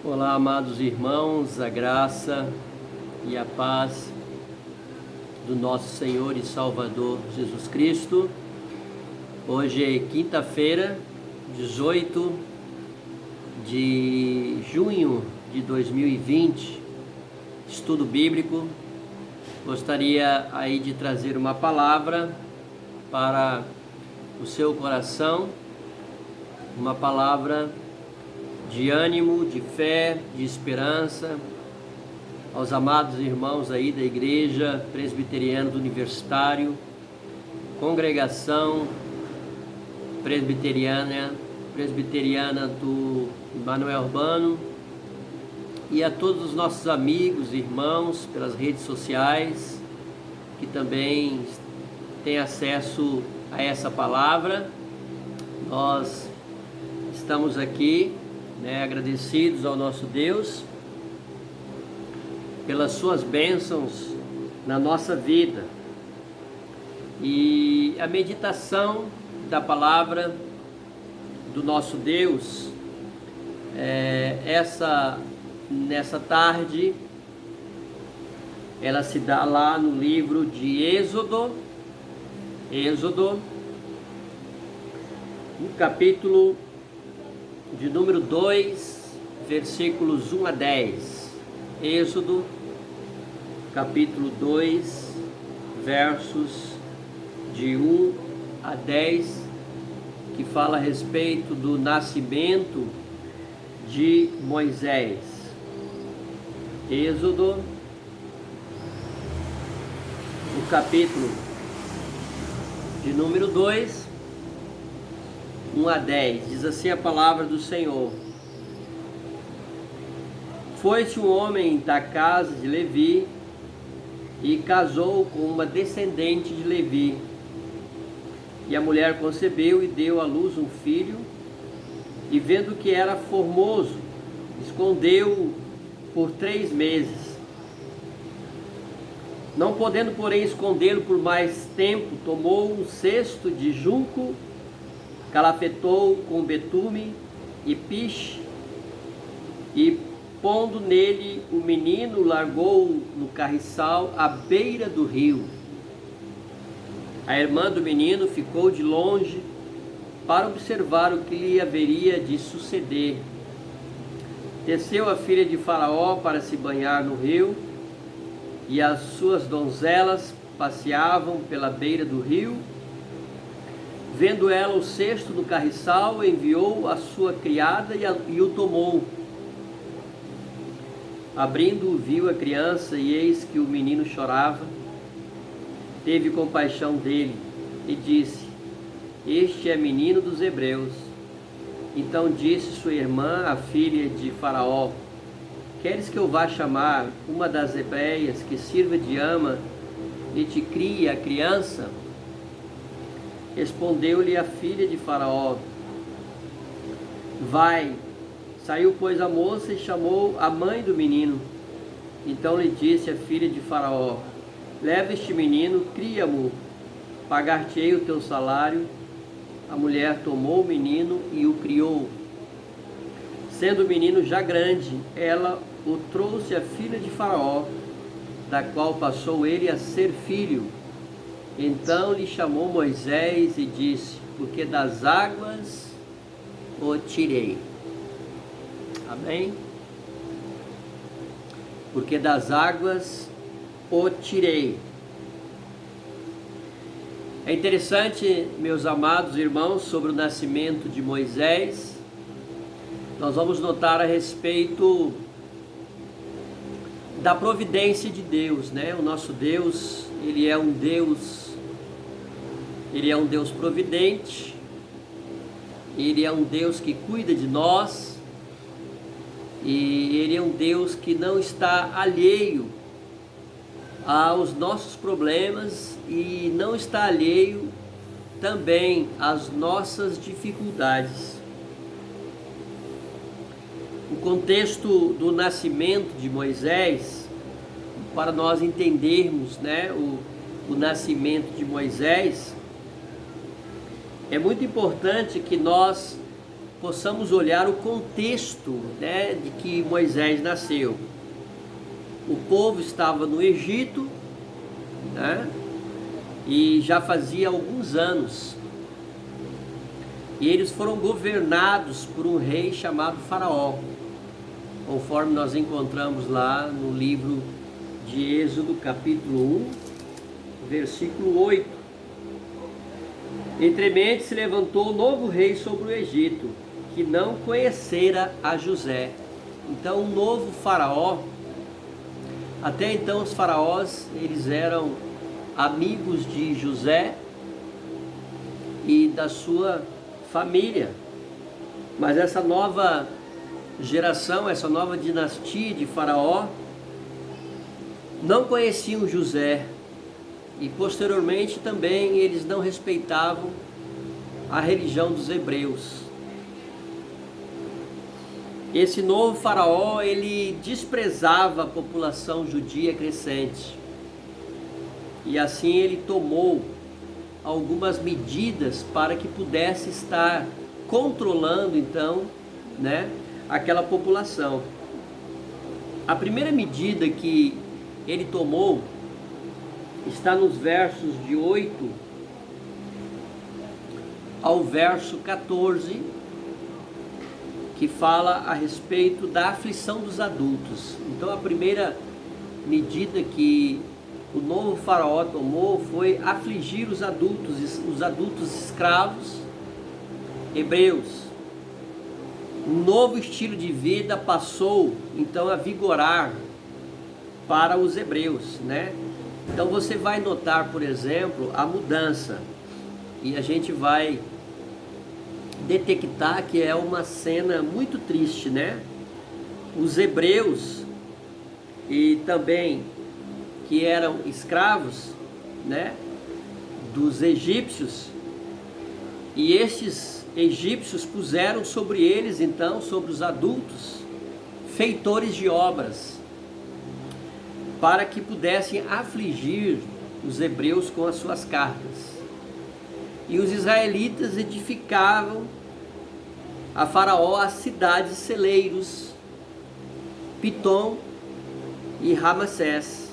Olá, amados irmãos, a graça e a paz do nosso Senhor e Salvador Jesus Cristo. Hoje é quinta-feira, 18 de junho de 2020, estudo bíblico. Gostaria aí de trazer uma palavra para o seu coração, uma palavra de ânimo, de fé, de esperança, aos amados irmãos aí da Igreja Presbiteriana do Universitário, Congregação Presbiteriana do Manuel Urbano, e a todos os nossos amigos e irmãos pelas redes sociais, que também têm acesso a essa palavra. Nós estamos aqui agradecidos ao nosso Deus pelas suas bênçãos na nossa vida. E a meditação da palavra do nosso Deus nessa tarde, ela se dá lá no livro de Êxodo, no capítulo de número 2, versículos 1 a 10. Êxodo, capítulo 2, versos de 1 a 10, que fala a respeito do nascimento de Moisés. Êxodo, o capítulo de número 2, 1 a 10, diz assim a palavra do Senhor: Foi-se um homem da casa de Levi e casou com uma descendente de Levi. E a mulher concebeu e deu à luz um filho, e vendo que era formoso, escondeu-o por 3 meses. Não podendo, porém, escondê-lo por mais tempo, tomou um cesto de junco, calafetou com betume e piche, e pondo nele o menino, largou-o no carriçal à beira do rio. A irmã do menino ficou de longe para observar o que lhe haveria de suceder. Desceu a filha de Faraó para se banhar no rio, e as suas donzelas passeavam pela beira do rio. Vendo ela o cesto no carriçal, enviou a sua criada e o tomou. Abrindo-o, viu a criança, e eis que o menino chorava. Teve compaixão dele e disse: Este é menino dos hebreus. Então disse sua irmã, a filha de Faraó: Queres que eu vá chamar uma das hebreias que sirva de ama e te crie a criança? Respondeu-lhe a filha de Faraó: Vai. Saiu, pois, a moça e chamou a mãe do menino. Então lhe disse a filha de Faraó: Leva este menino, cria-mo, pagar-te-ei o teu salário. A mulher tomou o menino e o criou. Sendo o menino já grande, ela o trouxe à filha de Faraó, da qual passou ele a ser filho. Então lhe chamou Moisés e disse: Porque das águas o tirei. Amém? Porque das águas o tirei. É interessante, meus amados irmãos, sobre o nascimento de Moisés. Nós vamos notar a respeito da providência de Deus, né? O nosso Deus, Ele é um Deus providente, Ele é um Deus que cuida de nós, e Ele é um Deus que não está alheio aos nossos problemas e não está alheio também às nossas dificuldades. O contexto do nascimento de Moisés, para nós entendermos, o nascimento de Moisés, é muito importante que nós possamos olhar o contexto, né, de que Moisés nasceu. O povo estava no Egito, né, e já fazia alguns anos. E eles foram governados por um rei chamado Faraó, conforme nós encontramos lá no livro de Êxodo, capítulo 1, versículo 8. Entremente se levantou um novo rei sobre o Egito, que não conhecera a José. Então, um novo faraó. Até então, os faraós, eles eram amigos de José e da sua família. Mas essa nova geração, essa nova dinastia de faraó, não conheciam José. E posteriormente também eles não respeitavam a religião dos hebreus. Esse novo faraó, ele desprezava a população judia crescente. E assim ele tomou algumas medidas para que pudesse estar controlando então, né, aquela população. A primeira medida que ele tomou está nos versos de 8 ao verso 14, que fala a respeito da aflição dos adultos. Então, a primeira medida que o novo faraó tomou foi afligir os adultos escravos hebreus. Um novo estilo de vida passou então a vigorar para os hebreus, né? Então você vai notar, por exemplo, a mudança, e a gente vai detectar que é uma cena muito triste, né? Os hebreus, e também que eram escravos, né, dos egípcios, e estes egípcios puseram sobre eles, então, sobre os adultos, feitores de obras, para que pudessem afligir os hebreus com as suas cargas. E os israelitas edificavam a Faraó as cidades celeiros, Pitom e Ramassés,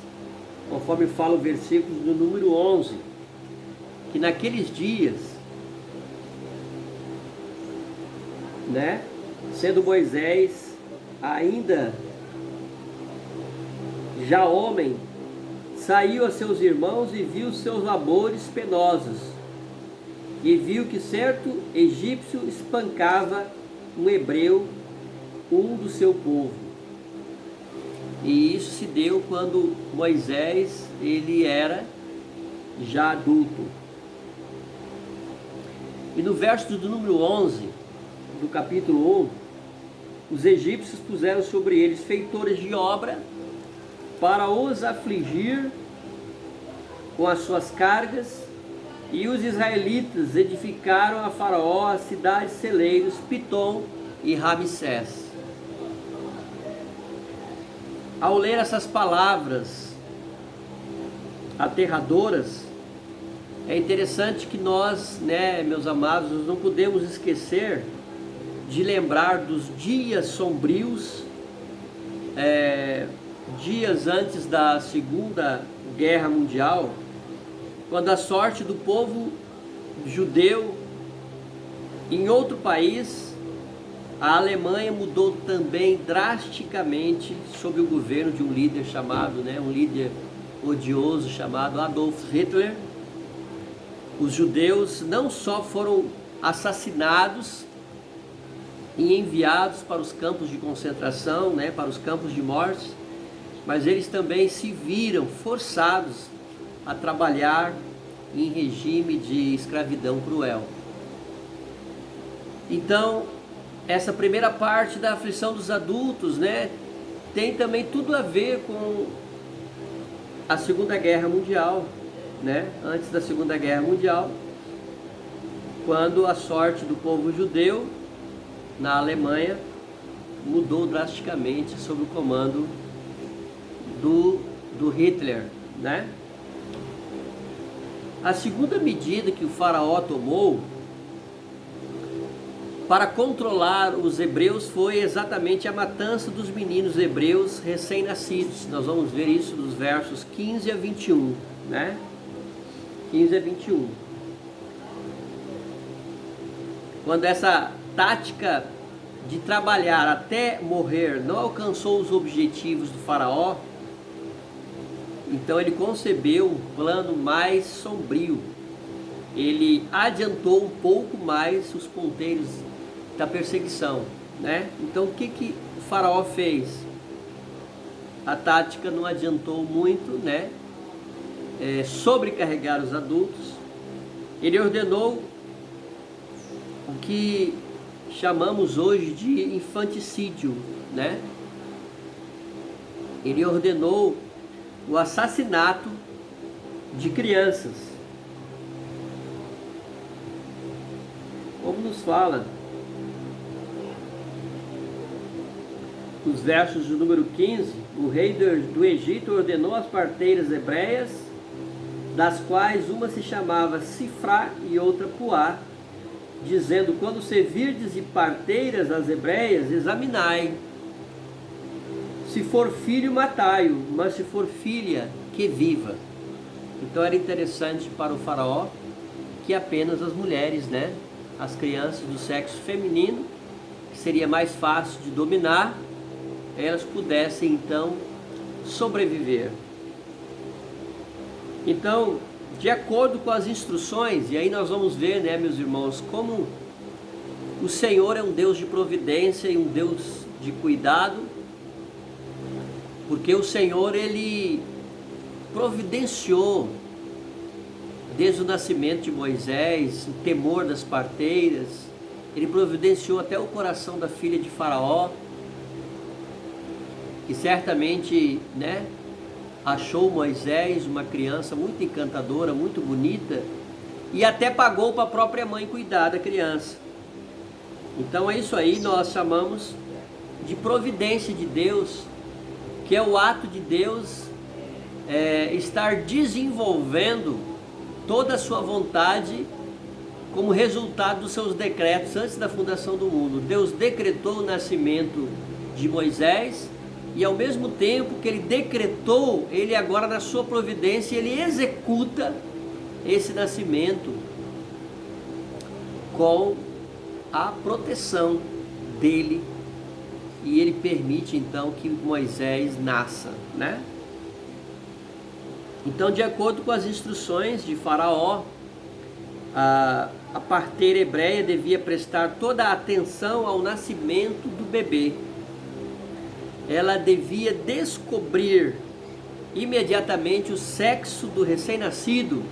conforme fala o versículo do número 11, que naqueles dias, né, sendo Moisés ainda já homem, saiu a seus irmãos e viu seus labores penosos, e viu que certo egípcio espancava um hebreu, um do seu povo. E isso se deu quando Moisés, ele era já adulto. E no verso do número 11 do capítulo 1, os egípcios puseram sobre eles feitores de obra para os afligir com as suas cargas, e os israelitas edificaram a Faraó as cidades celeiros Pitom e Ramsés. Ao ler essas palavras aterradoras, é interessante que nós, né, meus amados, nós não podemos esquecer de lembrar dos dias sombrios, dias antes da Segunda Guerra Mundial, quando a sorte do povo judeu em outro país, a Alemanha, mudou também drasticamente sob o governo de um líder chamado, um líder odioso chamado Adolf Hitler. Os judeus não só foram assassinados e enviados para os campos de concentração, para os campos de morte, mas eles também se viram forçados a trabalhar em regime de escravidão cruel. Então, essa primeira parte da aflição dos adultos, tem também tudo a ver com a Segunda Guerra Mundial, antes da Segunda Guerra Mundial, quando a sorte do povo judeu na Alemanha mudou drasticamente sob o comando do Hitler, A segunda medida que o faraó tomou para controlar os hebreus foi exatamente a matança dos meninos hebreus recém-nascidos. Nós vamos ver isso nos versos 15 a 21, né? 15 a 21. Quando essa tática de trabalhar até morrer não alcançou os objetivos do faraó, então ele concebeu um plano mais sombrio. Ele adiantou um pouco mais os ponteiros da perseguição, né? Então o que o faraó fez? A tática não adiantou muito, né? Sobrecarregar os adultos. Ele ordenou o que chamamos hoje de infanticídio, né? Ele ordenou o assassinato de crianças. Como nos fala nos versos do número 15, o rei do Egito ordenou as parteiras hebreias, das quais uma se chamava Sifrá e outra Puá, dizendo: quando servirdes de parteiras as hebreias, examinai. Se for filho, matai-o, mas se for filha, que viva. Então era interessante para o faraó que apenas as mulheres, né, as crianças do sexo feminino, que seria mais fácil de dominar, elas pudessem então sobreviver. Então, de acordo com as instruções, e aí nós vamos ver, né, meus irmãos, como o Senhor é um Deus de providência e um Deus de cuidado, porque o Senhor, ele providenciou desde o nascimento de Moisés, o temor das parteiras, ele providenciou até o coração da filha de Faraó, que certamente, né, achou Moisés uma criança muito encantadora, muito bonita, e até pagou para a própria mãe cuidar da criança. Então é isso aí, nós chamamos de providência de Deus, que é o ato de Deus estar desenvolvendo toda a sua vontade como resultado dos seus decretos antes da fundação do mundo. Deus decretou o nascimento de Moisés, e ao mesmo tempo que ele decretou, ele agora na sua providência, ele executa esse nascimento com a proteção dele, e ele permite então que Moisés nasça, né? Então, de acordo com as instruções de Faraó, a parteira hebreia devia prestar toda a atenção ao nascimento do bebê. Ela devia descobrir imediatamente o sexo do recém-nascido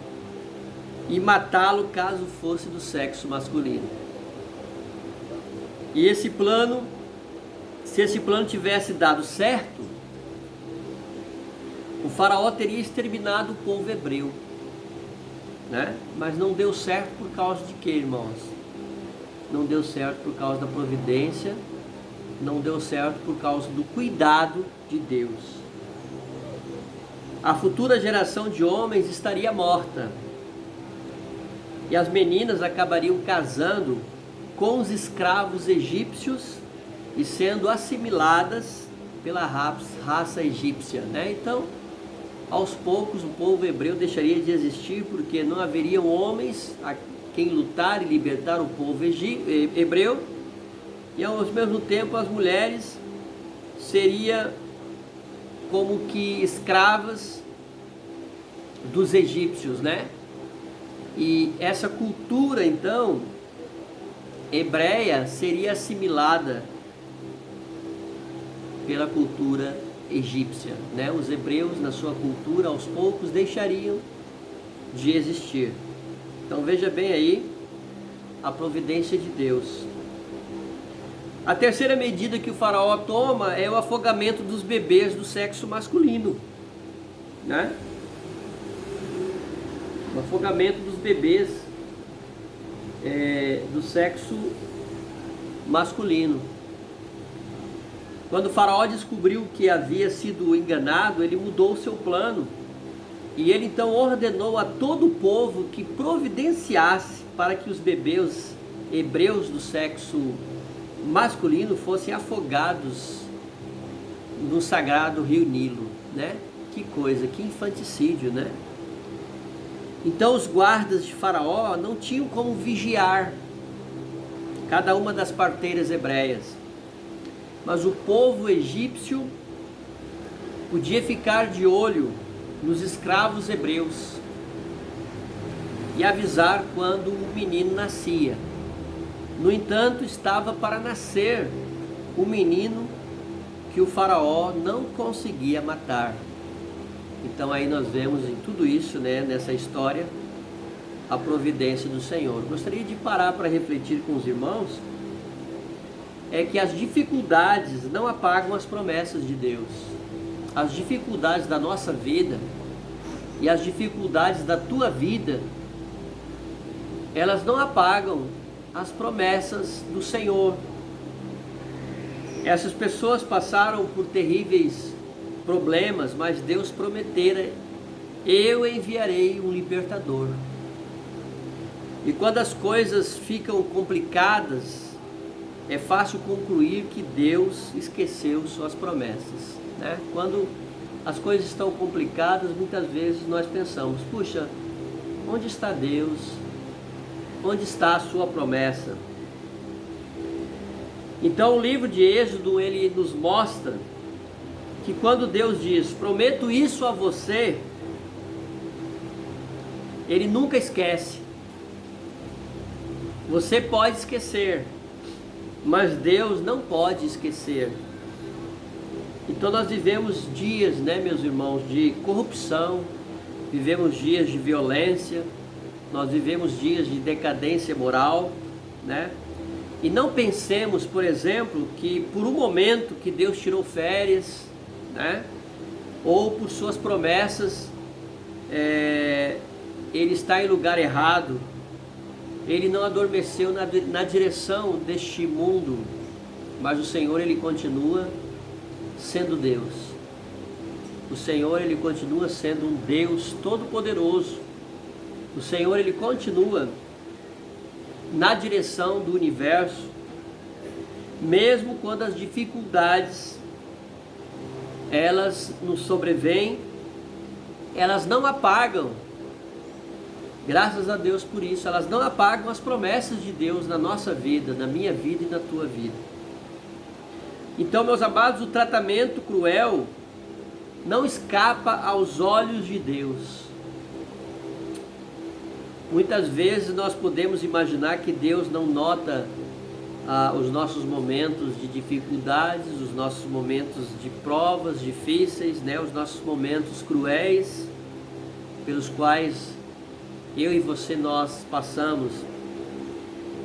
e matá-lo caso fosse do sexo masculino. E esse plano, se esse plano tivesse dado certo, o faraó teria exterminado o povo hebreu, né? Mas não deu certo por causa de quê, irmãos? Não deu certo por causa da providência, não deu certo por causa do cuidado de Deus. A futura geração de homens estaria morta, e as meninas acabariam casando com os escravos egípcios e sendo assimiladas pela raça egípcia, né? Então, aos poucos o povo hebreu deixaria de existir, porque não haveriam homens a quem lutar e libertar o povo hebreu, e ao mesmo tempo as mulheres seriam como que escravas dos egípcios, né? E essa cultura então hebreia seria assimilada pela cultura egípcia, né? Os hebreus na sua cultura aos poucos deixariam de existir. Então veja bem aí a providência de Deus. A terceira medida que o faraó toma é o afogamento dos bebês do sexo masculino, né? O afogamento dos bebês do sexo masculino. Quando o faraó descobriu que havia sido enganado, ele mudou o seu plano, e ele então ordenou a todo o povo que providenciasse para que os bebês hebreus do sexo masculino fossem afogados no sagrado rio Nilo, né? Que coisa, que infanticídio, né? Então os guardas de Faraó não tinham como vigiar cada uma das parteiras hebreias, mas o povo egípcio podia ficar de olho nos escravos hebreus e avisar quando o menino nascia. No entanto, estava para nascer o menino que o faraó não conseguia matar. Então aí nós vemos em tudo isso, né, nessa história, a providência do Senhor. Gostaria de parar para refletir com os irmãos, é que as dificuldades não apagam as promessas de Deus. As dificuldades da nossa vida e as dificuldades da tua vida, elas não apagam as promessas do Senhor. Essas pessoas passaram por terríveis problemas, mas Deus prometera: eu enviarei um libertador. E quando as coisas ficam complicadas, é fácil concluir que Deus esqueceu suas promessas, né? Quando as coisas estão complicadas, muitas vezes nós pensamos: puxa, onde está Deus? Onde está a sua promessa? Então o livro de Êxodo, ele nos mostra que quando Deus diz: prometo isso a você, Ele nunca esquece. Você pode esquecer, mas Deus não pode esquecer. Então nós vivemos dias, né, meus irmãos, de corrupção, vivemos dias de violência, nós vivemos dias de decadência moral, né? E não pensemos, por exemplo, que por um momento que Deus tirou férias, né? Ou por suas promessas, Ele está em lugar errado. Ele não adormeceu na direção deste mundo, mas o Senhor, Ele continua sendo Deus. O Senhor, Ele continua sendo um Deus todo-poderoso. O Senhor, Ele continua na direção do universo, mesmo quando as dificuldades elas nos sobrevêm, elas não apagam, graças a Deus por isso, elas não apagam as promessas de Deus na nossa vida, na minha vida e na tua vida. Então, meus amados, o tratamento cruel não escapa aos olhos de Deus. Muitas vezes nós podemos imaginar que Deus não nota os nossos momentos de dificuldades, os nossos momentos de provas difíceis, né? Os nossos momentos cruéis pelos quais eu e você nós passamos.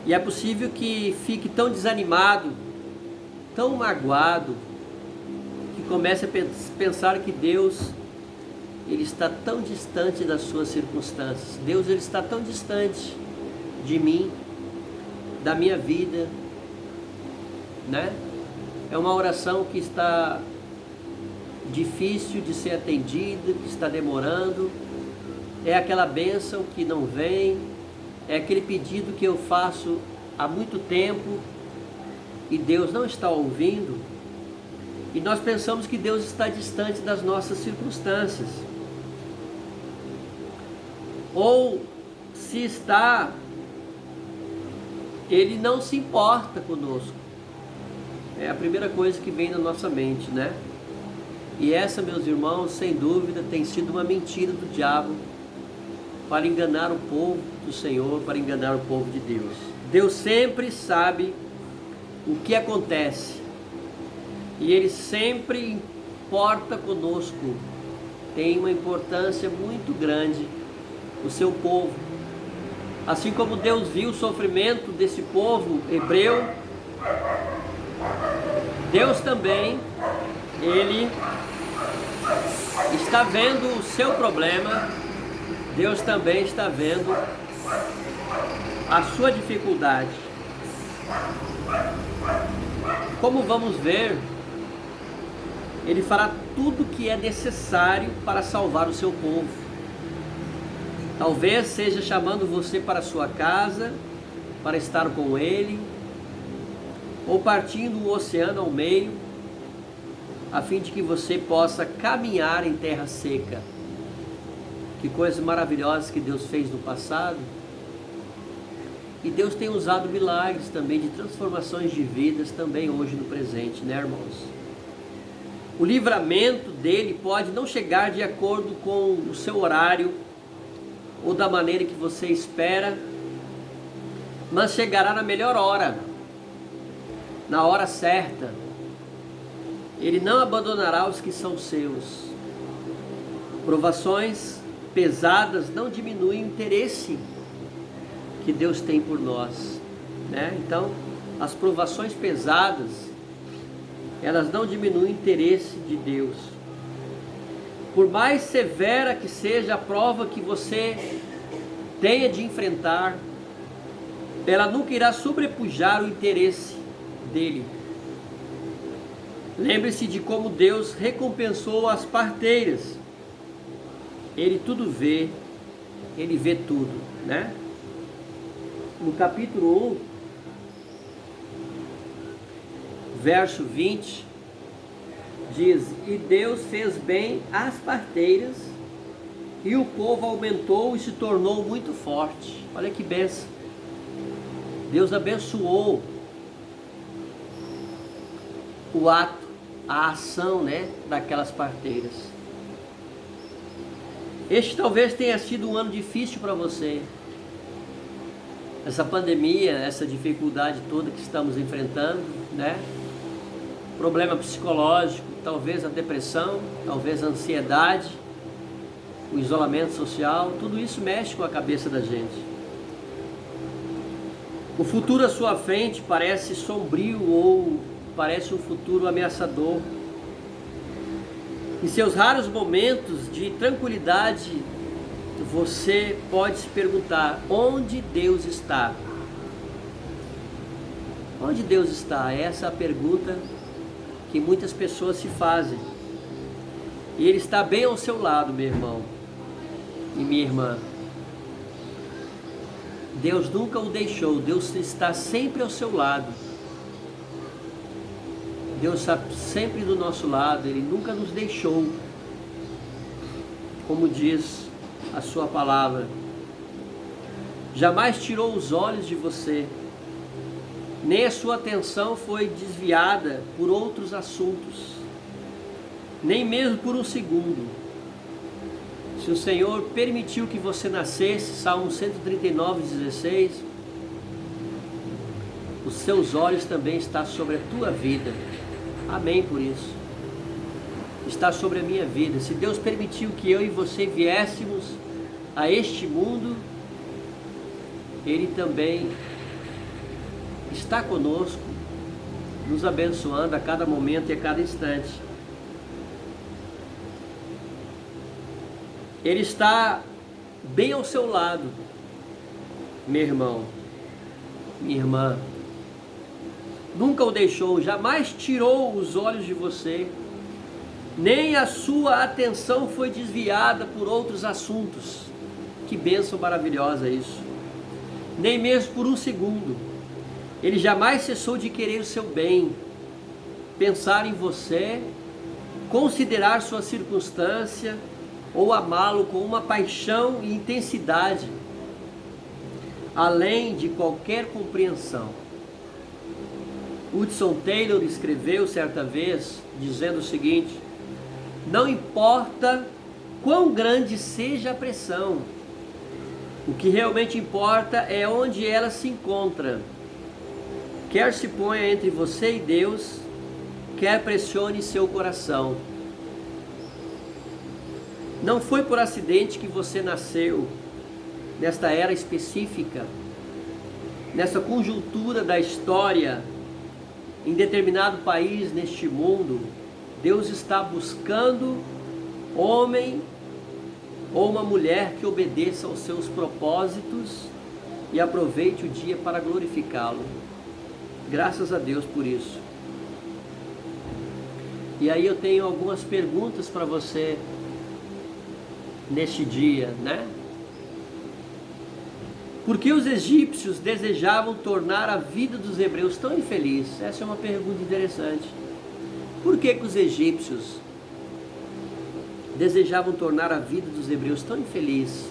E é possível que fique tão desanimado, tão magoado, que comece a pensar que Deus, Ele está tão distante das suas circunstâncias. Deus, Ele está tão distante de mim, da minha vida, né? É uma oração que está difícil de ser atendida, que está demorando. É aquela bênção que não vem, é aquele pedido que eu faço há muito tempo e Deus não está ouvindo. E nós pensamos que Deus está distante das nossas circunstâncias. Ou se está, Ele não se importa conosco. É a primeira coisa que vem na nossa mente, né? E essa, meus irmãos, sem dúvida tem sido uma mentira do diabo para enganar o povo do Senhor, para enganar o povo de Deus. Deus sempre sabe o que acontece e Ele sempre importa conosco. Tem uma importância muito grande o seu povo. Assim como Deus viu o sofrimento desse povo hebreu, Deus também, Ele está vendo o seu problema, Deus também está vendo a sua dificuldade. Como vamos ver, Ele fará tudo o que é necessário para salvar o seu povo. Talvez seja chamando você para a sua casa, para estar com Ele, ou partindo o oceano ao meio, a fim de que você possa caminhar em terra seca. Que coisas maravilhosas que Deus fez no passado. E Deus tem usado milagres também de transformações de vidas também hoje no presente, né, irmãos? O livramento dele pode não chegar de acordo com o seu horário ou da maneira que você espera, mas chegará na melhor hora, na hora certa. Ele não abandonará os que são seus. Provações pesadas não diminuem o interesse que Deus tem por nós, né? Então, as provações pesadas, elas não diminuem o interesse de Deus. Por mais severa que seja a prova que você tenha de enfrentar, ela nunca irá sobrepujar o interesse dele. Lembre-se de como Deus recompensou as parteiras. Ele tudo vê, ele vê tudo, né? No capítulo 1, verso 20, diz: e Deus fez bem às parteiras, e o povo aumentou e se tornou muito forte. Olha que bênção. Deus abençoou o ato, a ação, né, daquelas parteiras. Este talvez tenha sido um ano difícil para você. Essa pandemia, essa dificuldade toda que estamos enfrentando, né? Problema psicológico, talvez a depressão, talvez a ansiedade, o isolamento social, tudo isso mexe com a cabeça da gente. O futuro à sua frente parece sombrio ou parece um futuro ameaçador. Em seus raros momentos de tranquilidade, você pode se perguntar: onde Deus está? Onde Deus está? Essa é a pergunta que muitas pessoas se fazem. E Ele está bem ao seu lado, meu irmão e minha irmã. Deus nunca o deixou, Deus está sempre ao seu lado. Deus está sempre do nosso lado, Ele nunca nos deixou. Como diz a sua palavra, jamais tirou os olhos de você, nem a sua atenção foi desviada por outros assuntos, nem mesmo por um segundo. Se o Senhor permitiu que você nascesse, Salmo 139:16, os seus olhos também estão sobre a tua vida. Amém por isso. Está sobre a minha vida. Se Deus permitiu que eu e você viéssemos a este mundo, Ele também está conosco, nos abençoando a cada momento e a cada instante. Ele está bem ao seu lado, meu irmão, minha irmã. Nunca o deixou, jamais tirou os olhos de você, nem a sua atenção foi desviada por outros assuntos. Que bênção maravilhosa isso. Nem mesmo por um segundo. Ele jamais cessou de querer o seu bem, pensar em você, considerar sua circunstância ou amá-lo com uma paixão e intensidade, além de qualquer compreensão. Hudson Taylor escreveu certa vez, dizendo o seguinte: não importa quão grande seja a pressão, o que realmente importa é onde ela se encontra. Quer se ponha entre você e Deus, quer pressione seu coração. Não foi por acidente que você nasceu nesta era específica, nessa conjuntura da história, em determinado país neste mundo. Deus está buscando homem ou uma mulher que obedeça aos seus propósitos e aproveite o dia para glorificá-lo. Graças a Deus por isso. E aí eu tenho algumas perguntas para você neste dia, né? Porque os egípcios desejavam tornar a vida dos hebreus tão infeliz? Essa é uma pergunta interessante. Por que os egípcios desejavam tornar a vida dos hebreus tão infeliz?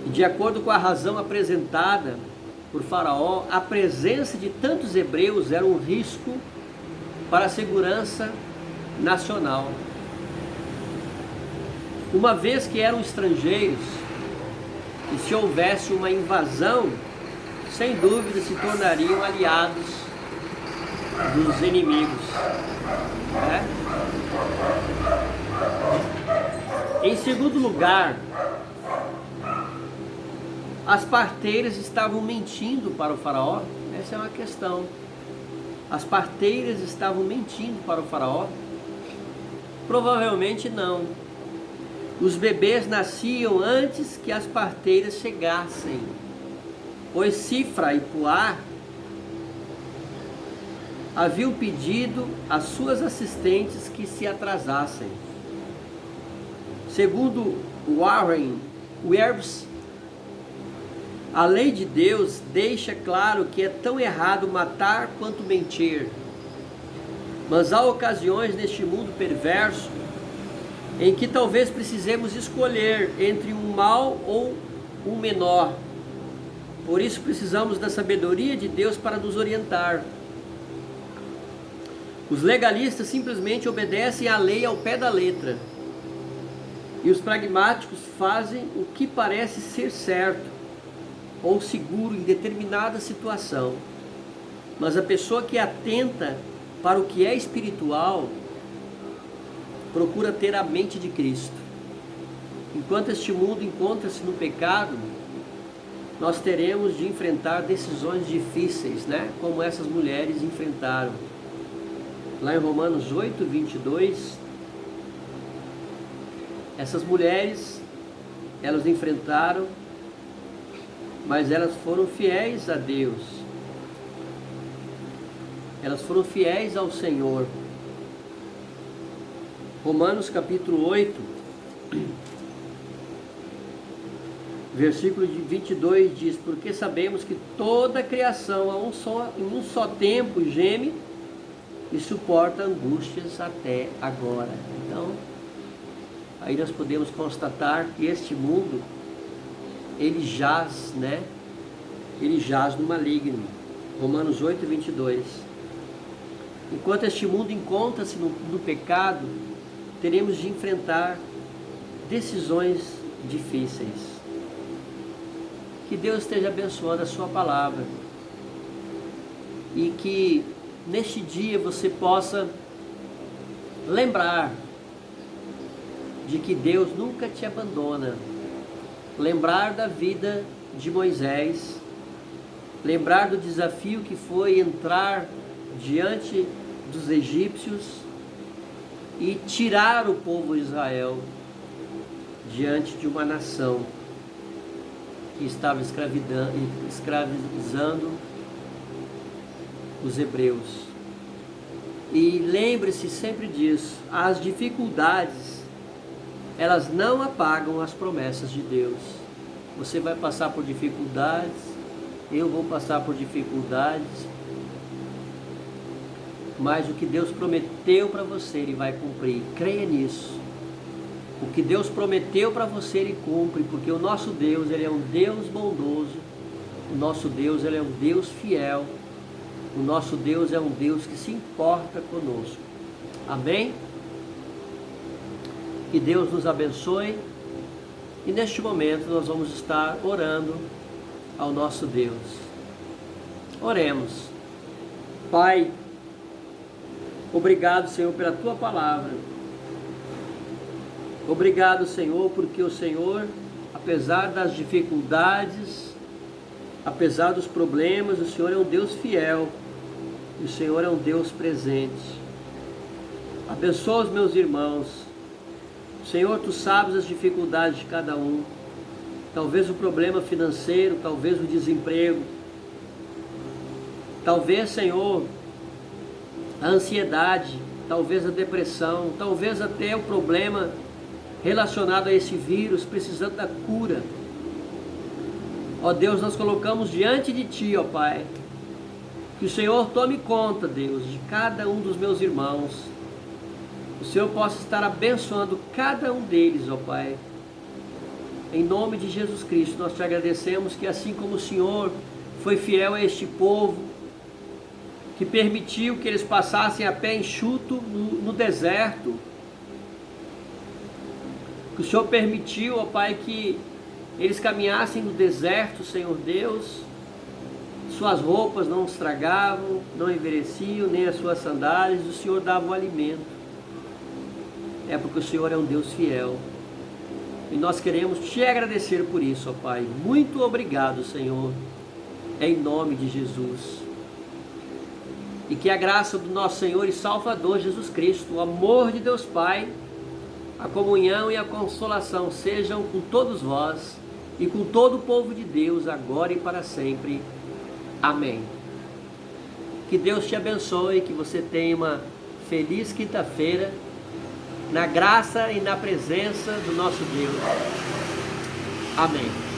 E de acordo com a razão apresentada por Faraó, a presença de tantos hebreus era um risco para a segurança nacional. Uma vez que eram estrangeiros, e se houvesse uma invasão, sem dúvida se tornariam aliados dos inimigos, né? Em segundo lugar, as parteiras estavam mentindo para o faraó? Essa é uma questão. As parteiras estavam mentindo para o faraó? Provavelmente não. Os bebês nasciam antes que as parteiras chegassem, pois Sífra e Puá haviam pedido às suas assistentes que se atrasassem. Segundo Warren Wiersbe, a lei de Deus deixa claro que é tão errado matar quanto mentir. Mas há ocasiões neste mundo perverso em que talvez precisemos escolher entre um mal ou um menor. Por isso precisamos da sabedoria de Deus para nos orientar. Os legalistas simplesmente obedecem à lei ao pé da letra. E os pragmáticos fazem o que parece ser certo ou seguro em determinada situação. Mas a pessoa que atenta para o que é espiritual procura ter a mente de Cristo. Enquanto este mundo encontra-se no pecado, nós teremos de enfrentar decisões difíceis, né? Como essas mulheres enfrentaram. Lá em Romanos 8, 22, essas mulheres, elas enfrentaram, mas elas foram fiéis a Deus. Elas foram fiéis ao Senhor. Romanos capítulo 8, versículo 22 diz: porque sabemos que toda a criação em um só tempo geme e suporta angústias até agora. Então, aí nós podemos constatar que este mundo, ele jaz, né? Ele jaz no maligno. Romanos 8, 22. Enquanto este mundo encontra-se no pecado, teremos de enfrentar decisões difíceis. Que Deus esteja abençoando a sua palavra. E que neste dia você possa lembrar de que Deus nunca te abandona. Lembrar da vida de Moisés. Lembrar do desafio que foi entrar diante dos egípcios e tirar o povo de Israel diante de uma nação que estava escravizando os hebreus. E lembre-se sempre disso: as dificuldades, elas não apagam as promessas de Deus. Você vai passar por dificuldades, eu vou passar por dificuldades, mas o que Deus prometeu para você, Ele vai cumprir. Creia nisso. O que Deus prometeu para você, Ele cumpre, porque o nosso Deus, Ele é um Deus bondoso. O nosso Deus, Ele é um Deus fiel. O nosso Deus é um Deus que se importa conosco. Amém? Que Deus nos abençoe. E neste momento nós vamos estar orando ao nosso Deus. Oremos. Pai, obrigado, Senhor, pela Tua palavra. Obrigado, Senhor, porque o Senhor, apesar das dificuldades, apesar dos problemas, o Senhor é um Deus fiel. E o Senhor é um Deus presente. Abençoa os meus irmãos. Senhor, Tu sabes as dificuldades de cada um. Talvez o problema financeiro, talvez o desemprego. Talvez, Senhor, a ansiedade, talvez a depressão, talvez até o problema relacionado a esse vírus, precisando da cura. Ó Deus, nós colocamos diante de Ti, ó Pai, que o Senhor tome conta, Deus, de cada um dos meus irmãos. O Senhor possa estar abençoando cada um deles, ó Pai. Em nome de Jesus Cristo, nós te agradecemos que assim como o Senhor foi fiel a este povo, que permitiu que eles passassem a pé enxuto no deserto, que o Senhor permitiu, ó Pai, que eles caminhassem no deserto, Senhor Deus, suas roupas não estragavam, não envelheciam, nem as suas sandálias, o Senhor dava o alimento. É porque o Senhor é um Deus fiel. E nós queremos te agradecer por isso, ó Pai. Muito obrigado, Senhor, em nome de Jesus. E que a graça do nosso Senhor e Salvador Jesus Cristo, o amor de Deus Pai, a comunhão e a consolação sejam com todos vós e com todo o povo de Deus, agora e para sempre. Amém. Que Deus te abençoe, que você tenha uma feliz quinta-feira, na graça e na presença do nosso Deus. Amém.